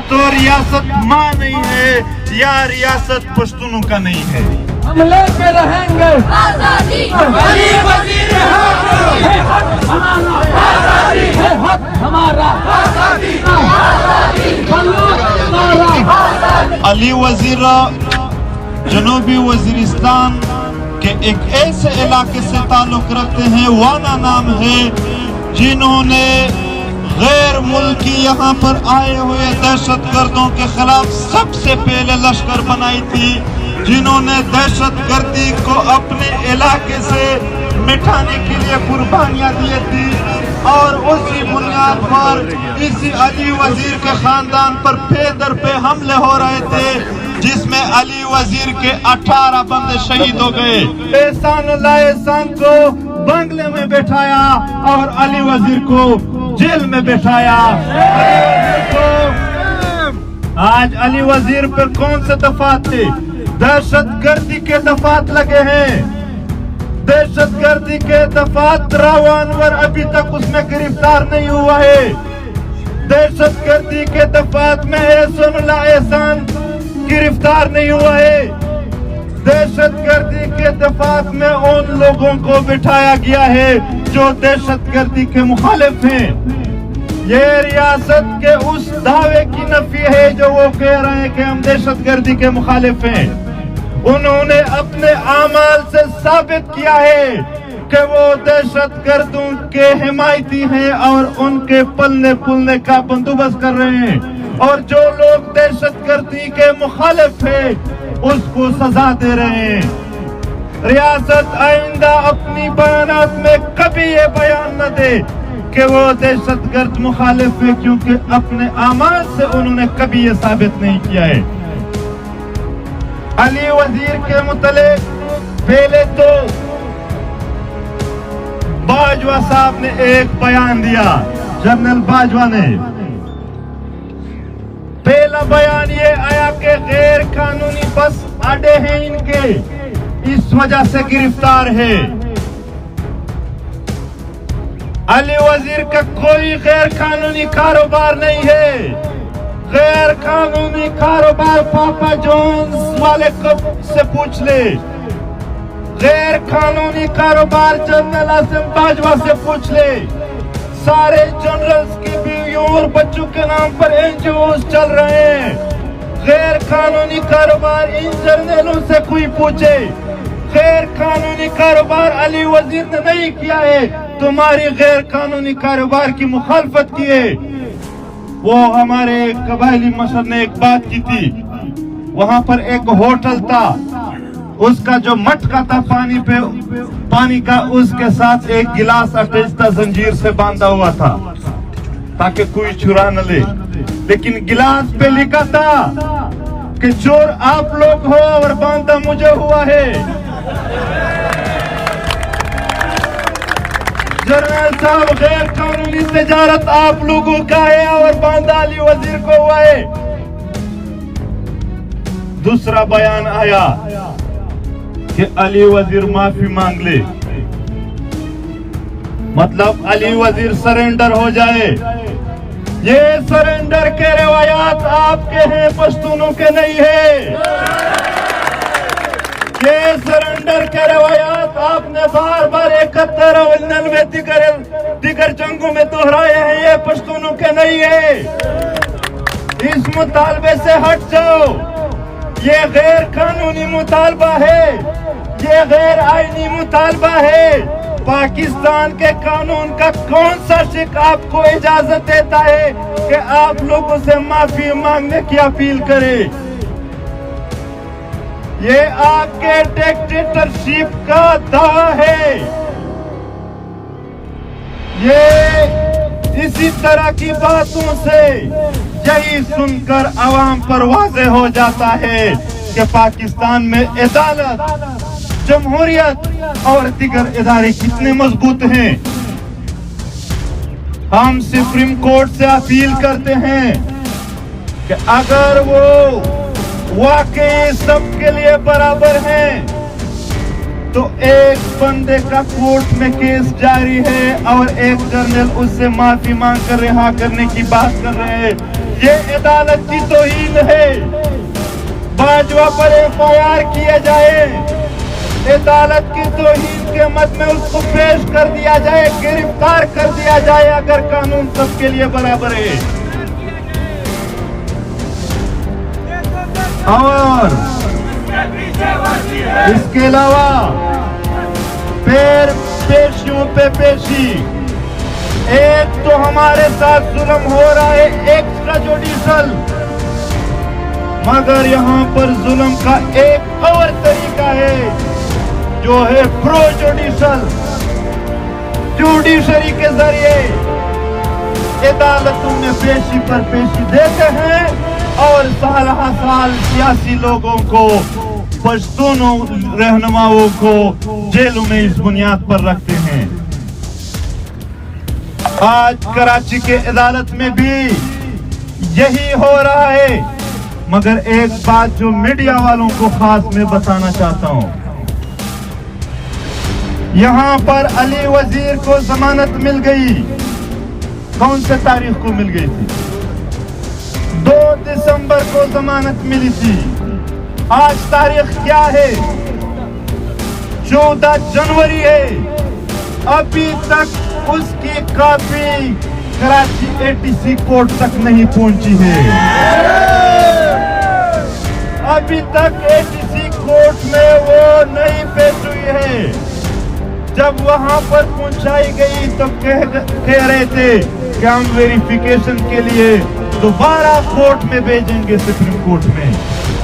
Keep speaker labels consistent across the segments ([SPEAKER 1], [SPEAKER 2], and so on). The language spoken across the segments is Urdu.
[SPEAKER 1] تو ریاست ماں نہیں ہے یا ریاست پشتونوں کا نہیں ہے.
[SPEAKER 2] ہم لے کے رہیں گے آزادی. علی وزیر ہے حق ہمارا. آزادی ہے حق ہمارا. آزادی.
[SPEAKER 1] علی وزیر جنوبی وزیرستان کے ایک ایسے علاقے سے تعلق رکھتے ہیں، وانا نام ہے، جنہوں نے غیر ملکی یہاں پر آئے ہوئے دہشت گردوں کے خلاف سب سے پہلے لشکر بنائی تھی، جنہوں نے دہشت گردی کو اپنے علاقے سے مٹانے کے لیے قربانیاں دی تھی، اور اسی بنیاد پر اسی علی وزیر کے خاندان پر پے در پہ حملے ہو رہے تھے، جس میں علی وزیر کے 18 بندے شہید ہو گئے. احسان اللہ احسان کو بنگلے میں بٹھایا اور علی وزیر کو جیل میں بٹھایا. آج علی وزیر پر کون سے دفعات تھے؟ دہشت گردی کے دفعات لگے ہیں. دہشت گردی کے دفعات راو انور ابھی تک اس میں گرفتار نہیں ہوا ہے. دہشت گردی کے دفعات میں احسان اللہ احسان گرفتار نہیں ہوا ہے. دہشت گردی کے دفعات میں ان لوگوں کو بٹھایا گیا ہے جو دہشت گردی کے مخالف ہیں. یہ ریاست کے اس دعوے کی نفی ہے جو وہ کہہ رہے ہیں کہ ہم دہشت گردی کے مخالف ہیں. انہوں نے اپنے اعمال سے ثابت کیا ہے کہ وہ دہشت گردوں کے حمایتی ہیں اور ان کے پلنے پلنے کا بندوبست کر رہے ہیں، اور جو لوگ دہشت گردی کے مخالف ہیں اس کو سزا دے رہے ہیں. ریاست آئندہ اپنی بیانات میں کبھی یہ بیان نہ دے کہ وہ دہشت گرد مخالف ہے، کیونکہ اپنے اعمال سے انہوں نے کبھی یہ ثابت نہیں کیا ہے. علی وزیر کے متعلق پہلے تو باجوہ صاحب نے ایک بیان دیا، جنرل باجوہ نے. پہلا بیان یہ آیا کہ غیر قانونی بس اڈے ہیں ان کے، اس وجہ سے گرفتار ہے. علی وزیر کا کوئی غیر قانونی کاروبار نہیں ہے. غیر قانونی کاروبار پاپا جونز والے سے پوچھ لے، غیر قانونی کاروبار جنرل عاصم باجوہ سے پوچھ لے. سارے جنرلز کی بیویوں اور بچوں کے نام پر NGOs چل رہے ہیں. غیر قانونی کاروبار ان جنرلوں سے کوئی پوچھے. غیر قانونی کاروبار علی وزیر نے نہیں کیا ہے، تمہاری غیر قانونی کاروبار کی مخالفت کی ہے. وہ ہمارے قبائلی مشر نے ایک بات کی تھی، وہاں پر ایک ہوٹل تھا، اس کا جو مٹکا تھا پانی کا، اس کے ساتھ ایک گلاس اٹیچ تھا، زنجیر سے باندھا ہوا تھا تاکہ کوئی چرا نہ لے. لیکن گلاس پہ لکھا تھا کہ چور آپ لوگ ہو اور باندھا مجھے ہوا ہے. جنرل صاحب، غیر قانونی تجارت آپ لوگوں کا ہے اور باندھا علی وزیر کو ہوا ہے. دوسرا بیان آیا کہ علی وزیر معافی مانگ لے، مطلب علی وزیر سرنڈر ہو جائے. یہ سرنڈر کے روایات آپ کے ہیں، پشتونوں کے نہیں ہے. یہ سرنڈر کے روایات آپ نے بار بار 71 اور 99 دیگر جنگوں میں دہرائے ہیں، یہ پشتونوں کے نہیں ہے. اس مطالبے سے ہٹ جاؤ. یہ غیر قانونی مطالبہ ہے، یہ غیر آئینی مطالبہ ہے. پاکستان کے قانون کا کون سا شک آپ کو اجازت دیتا ہے کہ آپ لوگوں سے معافی مانگنے کی اپیل کرے؟ یہ آپ کے ڈکٹیٹرشپ کا دعویٰ ہے. یہ اسی طرح کی باتوں سے یہی سن کر عوام پر واضح ہو جاتا ہے کہ پاکستان میں عدالت، جمہوریت اور دیگر ادارے کتنے مضبوط ہیں. ہم سپریم کورٹ سے اپیل کرتے ہیں کہ اگر وہ واقعی سب کے لیے برابر ہیں تو ایک بندے کا کورٹ میں کیس جاری ہے اور ایک جرنل اس سے معافی مانگ کر رہا کرنے کی بات کر رہے ہیں، یہ عدالت کی توہین ہے. باجوہ پر FIR کیا جائے, عدالت کی توہین کے مد میں اس کو پیش کر دیا جائے, گرفتار کر دیا جائے اگر قانون سب کے لیے برابر ہے. اور اس کے علاوہ پیشیوں پہ پیشی, ایک تو ہمارے ساتھ ظلم ہو رہا ہے ایکسٹرا جوڈیشل, مگر یہاں پر ظلم کا ایک اور طریقہ ہے جو ہے پرو جوڈیشل. جوڈیشری کے ذریعے عدالتوں میں پیشی پر پیشی دیتے ہیں اور سال ہر سال سیاسی لوگوں کو, پشتون رہنماؤں کو جیلوں میں اس بنیاد پر رکھتے ہیں. آج کراچی کے عدالت میں بھی یہی ہو رہا ہے, مگر ایک بات جو میڈیا والوں کو خاص میں بتانا چاہتا ہوں, یہاں پر علی وزیر کو ضمانت مل گئی. کون سے تاریخ کو مل گئی تھی؟ 2 دسمبر کو ضمانت ملی تھی. آج تاریخ کیا ہے؟ 14 جنوری ہے. ابھی تک اس کی کاپی کراچی ATC کورٹ تک نہیں پہنچی ہے. ابھی تک ATC کورٹ میں وہ نہیں پیش ہوئی ہے. جب وہاں پر پہنچائی گئی تو کہہ رہے تھے کہ ہم ویریفیکیشن کے لیے دوبارہ کورٹ میں بھیجیں گے, سپریم کورٹ میں.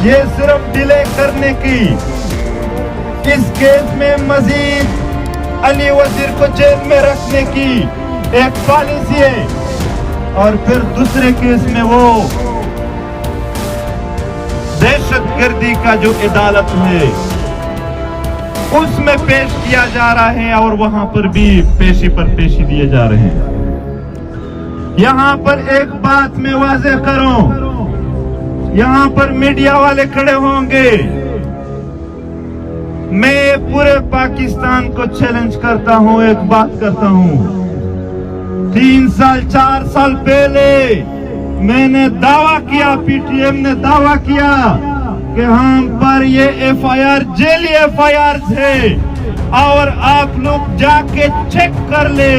[SPEAKER 1] یہ صرف ڈیلے کرنے کی, اس کیس میں مزید علی وزیر کو جیل میں رکھنے کی ایک پالیسی ہے. اور پھر دوسرے کیس میں وہ دہشت گردی کا جو عدالت ہے اس میں پیش کیا جا رہا ہے, اور وہاں پر بھی پیشی پر پیشی دیے جا رہے ہیں. یہاں پر ایک بات میں واضح کروں, یہاں پر میڈیا والے کھڑے ہوں گے, میں پورے پاکستان کو چیلنج کرتا ہوں, ایک بات کرتا ہوں. 3 سال 4 سال پہلے میں نے دعویٰ کیا, PTM نے دعویٰ کیا کہ ہم پر یہ FIR جیلی FIR ہے, اور آپ لوگ جا کے چیک کر لے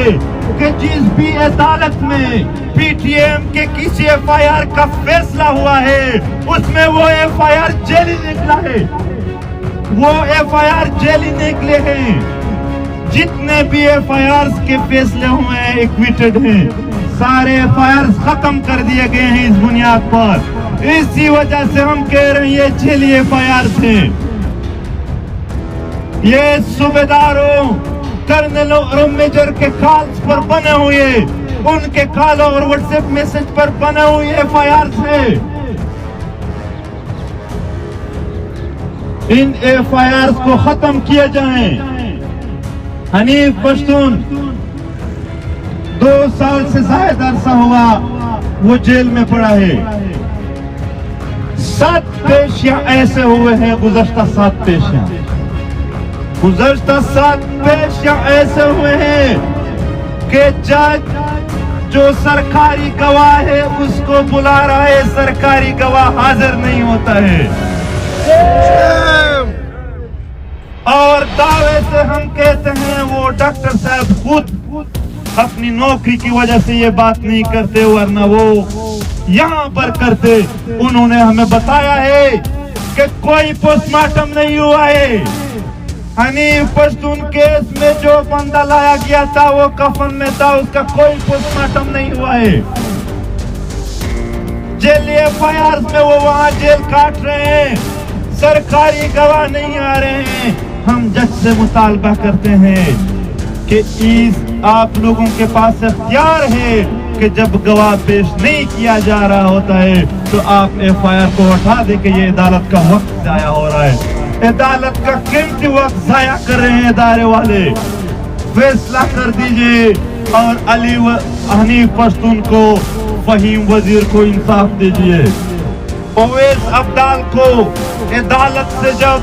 [SPEAKER 1] کہ جس بھی عدالت میں PTM کے کسی FIR کا فیصلہ ہوا ہے اس میں وہ FIR جیلی نکلا ہے. وہ FIR جیلی نکلے ہیں. جتنے بھی FIRs کے فیصلے ہوئے ہیں ایکویٹڈ ہیں, سارے FIRs ختم کر دیے گئے ہیں اس بنیاد پر. اسی وجہ سے ہم کہہ رہے ہیں یہ جیلی FIRs ہیں. یہ صوبیداروں, کرنلوں اور میجر کے کالز پر بنے ہوئے, ان کے کالوں اور واٹس ایپ میسج پر بنے ہوئے FIRs ہیں. ان FIRs کو ختم کیا جائیں. حنیف پشتون 2 سال سے زائد عرصہ ہوا وہ جیل میں پڑا ہے. 7 پیشیاں ایسے ہوئے ہیں, گزشتہ 7 پیشیاں, گزشتہ 7 پیشیاں ایسے ہوئے ہیں کہ جج جو سرکاری گواہ ہے اس کو بلا رہا ہے, سرکاری گواہ حاضر نہیں ہوتا ہے. اور دعوے سے ہم کہتے ہیں وہ ڈاکٹر صاحب خود اپنی نوکری کی وجہ سے یہ بات نہیں کرتے, ورنہ وہ یہاں پر کرتے. انہوں نے ہمیں بتایا ہے کہ کوئی پوسٹ مارٹم نہیں ہوا ہے. حنیف پشتون کیس میں جو بندہ لایا گیا تھا وہ کفن میں تھا, اس کا کوئی پوسٹ مارٹم نہیں ہوا ہے. جیلی FIRs میں وہ وہاں جیل کاٹ رہے ہیں, سرکاری گواہ نہیں آ رہے ہیں. ہم جج سے مطالبہ کرتے ہیں کہ آپ لوگوں کے پاس اختیار ہے کہ جب گواہ پیش نہیں کیا جا رہا ہوتا ہے تو آپ FIR کو ہٹا دیں کہ یہ عدالت کا وقت ضائع ہو رہا ہے. عدالت کا قیمتی وقت ضائع کر رہے ہیں ادارے والے. فیصلہ کر دیجئے اور حنیف پشتون کو, فہیم وزیر کو انصاف دیجئے. اویس عبدال کو عدالت سے جب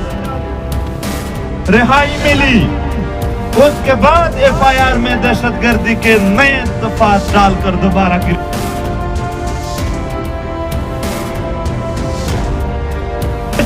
[SPEAKER 1] رہائی ملی اس کے بعد FIR میں دہشت گردی کے نئے دفعات ڈال کر دوبارہ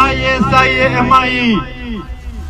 [SPEAKER 1] ISI MI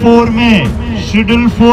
[SPEAKER 1] 4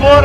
[SPEAKER 1] 4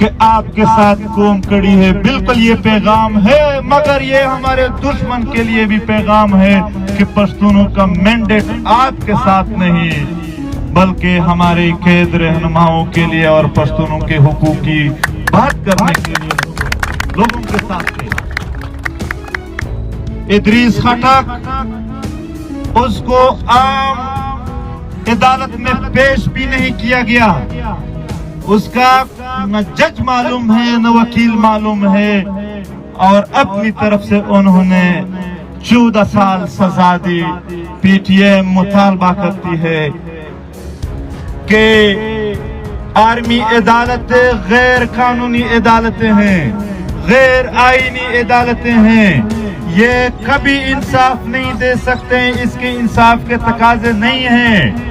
[SPEAKER 1] کہ آپ کے ساتھ قوم کڑی ہے. بالکل یہ پیغام ہے, مگر یہ ہمارے دشمن کے لیے بھی پیغام ہے کہ پشتونوں کا مینڈیٹ آپ کے ساتھ نہیں بلکہ ہمارے قید رہنماؤں کے لیے اور پشتونوں کے حقوق کی بات کرنے کے لیے لوگوں کے ساتھ ہے. ادریس خٹک اس کو عام عدالت میں پیش بھی نہیں کیا گیا. اس کا نہ جج معلوم ہے نہ وکیل معلوم ہے, اور اپنی طرف سے انہوں نے 14 سال سزا دی. پی ٹی ایم مطالبہ کرتی ہے کہ آرمی عدالتیں غیر قانونی عدالتیں ہیں, غیر آئینی عدالتیں ہیں, یہ کبھی انصاف نہیں دے سکتے, اس کے انصاف کے تقاضے نہیں ہیں,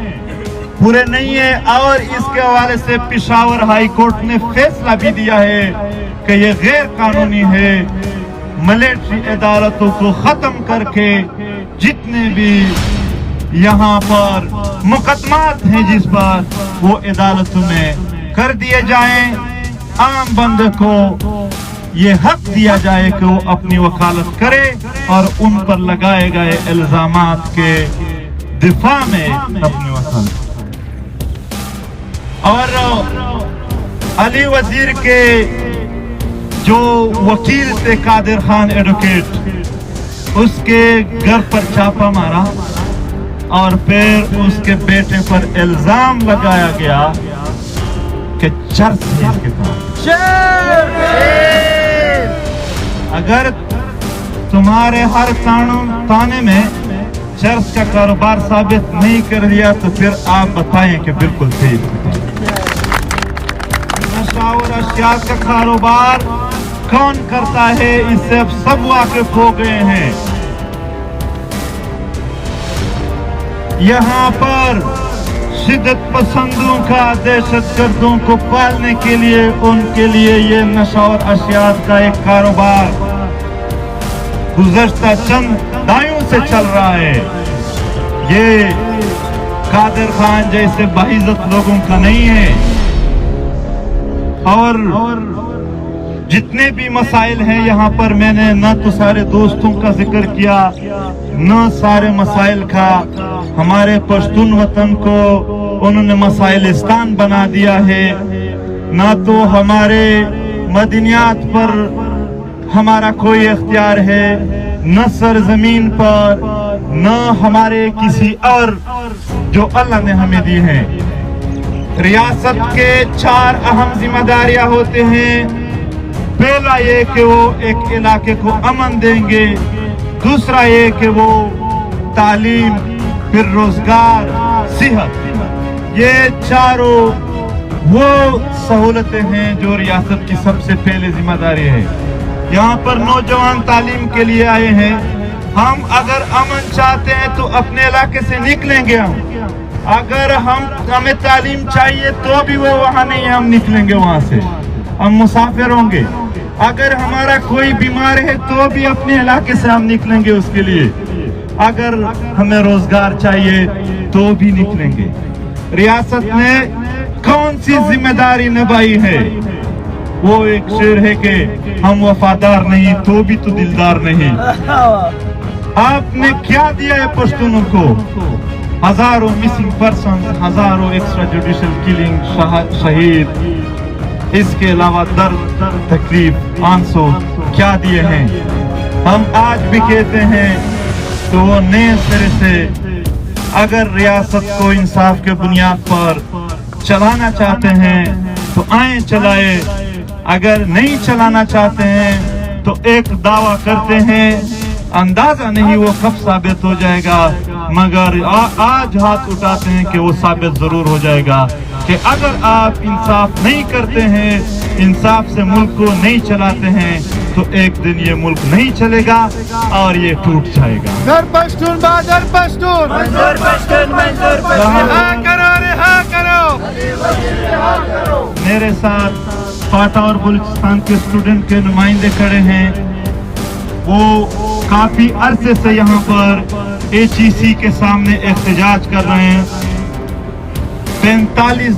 [SPEAKER 1] پورے نہیں ہیں. اور اس کے حوالے سے پشاور ہائی کورٹ نے فیصلہ بھی دیا ہے کہ یہ غیر قانونی ہے. ملٹری عدالتوں کو ختم کر کے جتنے بھی یہاں پر مقدمات ہیں جس پر وہ عدالتوں میں کر دیے جائیں. عام بندے کو یہ حق دیا جائے کہ وہ اپنی وکالت کرے اور ان پر لگائے گئے الزامات کے دفاع میں اپنی وکالت. اور علی وزیر کے جو وکیل تھے قادر خان ایڈوکیٹ, اس کے گھر پر چھاپا مارا اور پھر اس کے بیٹے پر الزام لگایا گیا کہ چرچ ہے اس کے پاس. اگر تمہارے ہر تانے میں چرچ کا کاروبار ثابت نہیں کر دیا تو پھر آپ بتائیں کہ بالکل ٹھیک. نشہ اور اشیاء کا کاروبار کون کرتا ہے اس سے اب سب واقف ہو گئے ہیں. یہاں پر شدت پسندوں کا, دہشت گردوں کو پالنے کے لیے ان کے لیے یہ نشہ اور اشیاء کا ایک کاروبار گزشتہ چند دہائیوں سے چل رہا ہے. یہ قادر خان جیسے باعزت لوگوں کا نہیں ہے. اور جتنے بھی مسائل ہیں یہاں پر میں نے نہ تو سارے دوستوں کا ذکر کیا نہ سارے مسائل کا. ہمارے پشتون وطن کو انہوں نے مسائلستان بنا دیا ہے, نہ تو ہمارے مدنیات پر ہمارا کوئی اختیار ہے, نہ سرزمین پر, نہ ہمارے کسی اور جو اللہ نے ہمیں دی ہیں. ریاست کے 4 اہم ذمہ داریاں ہوتے ہیں. پہلا یہ کہ وہ ایک علاقے کو امن دیں گے, دوسرا یہ کہ وہ تعلیم, پھر روزگار, صحت, یہ چاروں وہ سہولتیں ہیں جو ریاست کی سب سے پہلے ذمہ داری ہے. یہاں پر نوجوان تعلیم کے لیے آئے ہیں. ہم اگر امن چاہتے ہیں تو اپنے علاقے سے نکلیں گے. اگر ہمیں تعلیم چاہیے تو بھی وہ وہاں نہیں ہے, ہم نکلیں گے وہاں سے, ہم مسافر ہوں گے. اگر ہمارا کوئی بیمار ہے تو بھی اپنے علاقے سے ہم نکلیں گے اس کے لیے. اگر ہمیں روزگار چاہیے تو بھی نکلیں گے. ریاست نے کون سی ذمہ داری نبھائی ہے؟ وہ ایک شعر ہے کہ ہم وفادار نہیں تو بھی تو دلدار نہیں. آپ نے کیا دیا ہے پشتونوں کو؟ ہزاروں مسنگ پرسنز, ہزاروں ایکسٹرا جوڈیشل کلنگ, شہید, اس کے علاوہ درد, تکلیف, آنسو کیا دیے ہیں. ہم آج بھی کہتے ہیں تو وہ نئے سرے سے اگر ریاست کو انصاف کے بنیاد پر چلانا چاہتے ہیں تو آئیں چلائے, اگر نہیں چلانا چاہتے ہیں تو ایک دعویٰ کرتے ہیں, اندازہ نہیں وہ کب ثابت ہو جائے گا, مگر آج ہاتھ اٹھاتے ہیں کہ وہ ثابت ضرور ہو جائے گا کہ اگر آپ انصاف نہیں کرتے ہیں, انصاف سے ملک کو نہیں چلاتے ہیں تو ایک دن یہ ملک نہیں چلے گا اور یہ ٹوٹ جائے گا.
[SPEAKER 3] در پشتون بادر پشتون, منظور پشتون, منظور پشتون, رہا کرو, رہا کرو.
[SPEAKER 1] میرے ساتھ پاٹا اور بلوچستان کے اسٹوڈنٹ کے نمائندے کھڑے ہیں. وہ کافی عرصے سے یہاں پر HEC کے سامنے احتجاج کر رہے ہیں. 41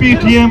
[SPEAKER 1] PTM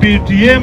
[SPEAKER 1] PTM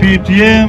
[SPEAKER 1] PTM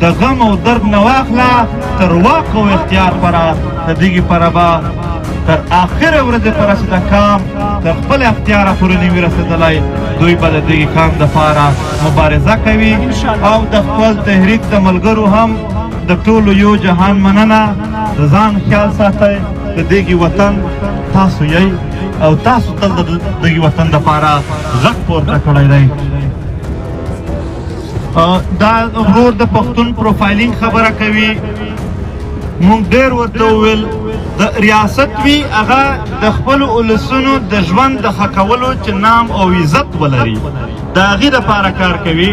[SPEAKER 1] د غم او درد نواخلا تر واقع او اختیار پرا دیگی پربا تر آخر ورځ پر چې د کام تر خپل اختیار پورې نیو رسیدلای دوی بل دیگی کام د فارا مبارزه کوي او د خپل تحریک د ملګرو هم د ټولو یو جهان مننه د ځان خیال ساتي د دیگی وطن تاسو یې او تاسو تل د دیگی وطن د فارا غږ پورته کړی دی. دا ورور د پښتون پروفایلینګ خبره کوي. مونږ ډېر ورته وویل د ریاست وي هغه د خپلو اولسونو د ژوند د ښه کولو چې نام او عزت ولري د هغې دپاره کار کوي،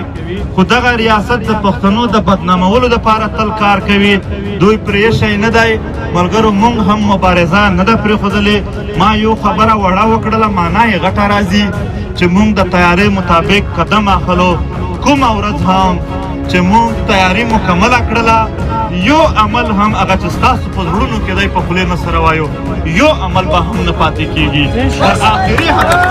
[SPEAKER 1] خو دغه ریاست د پښتنو د بدنامولو دپاره تل کار کوي. دوی پرې شی نه دی. ملګرو مونږ هم مبارزه نه ده پرېښودلې. ما یو خبره وړه وکړله، معنا یې غټه راځي چې مونږ د تیارۍ مطابق قدم اخلو. کومه ورځ هم چې مونږ تیاری مکمله کړله، یو عمل هم هغه چې ستاسو په زړونو کې دی په خولې نه سره وایو، یو عمل به هم نه پاتې کېږي. پر آخري هدف